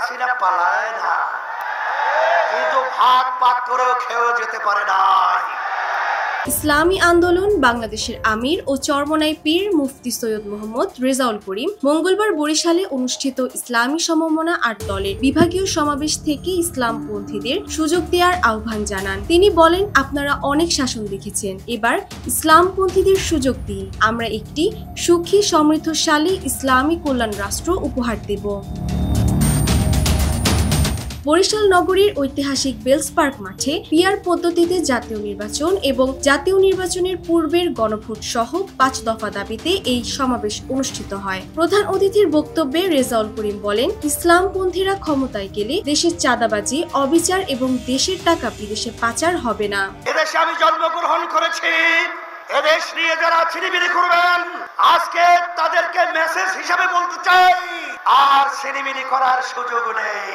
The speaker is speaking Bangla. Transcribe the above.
হাসিনা পালায় না, কিন্তু ভাগ পাক করেও খেয়েও যেতে পারে না। ইসলামী আন্দোলন বাংলাদেশের আমির ও চরমোনাই পীর মুফতি সৈয়দ মোহাম্মদ রেজাউল করিম মঙ্গলবার বরিশালে অনুষ্ঠিত ইসলামী সমমনা ৮ দলের বিভাগীয় সমাবেশ থেকে ইসলামপন্থীদের সুযোগ দেওয়ার আহ্বান জানান। তিনি বলেন, আপনারা অনেক শাসন দেখেছেন, এবার ইসলামপন্থীদের সুযোগ দিন। আমরা একটি সুখী সমৃদ্ধশালী ইসলামী কল্যাণ রাষ্ট্র উপহার দেব। বরিশাল নগরীর ঐতিহাসিক বেলস পার্ক মাঠে পিআর পদ্ধতিতে জাতীয় নির্বাচন এবং জাতীয় নির্বাচনের পূর্বের গণভোট সহ ৫ দফা দাবিতে এই সমাবেশ অনুষ্ঠিত হয়। প্রধান অতিথির বক্তব্যে রেজাউল করিম বলেন, ইসলামপন্থীরা ক্ষমতায় গেলে দেশের চাঁদাবাজি, অবিচার এবং দেশের টাকা বিদেশে পাচার হবে না। এদেশে আমি জন্মগ্রহণ করেছি, এদেশ নিয়ে যারা ছিনিমিনি করবেন আজকে তাদেরকে মেসেজ হিসাবে বলতে চাই, আর ছিনিমিনি করার সুযোগ নেই।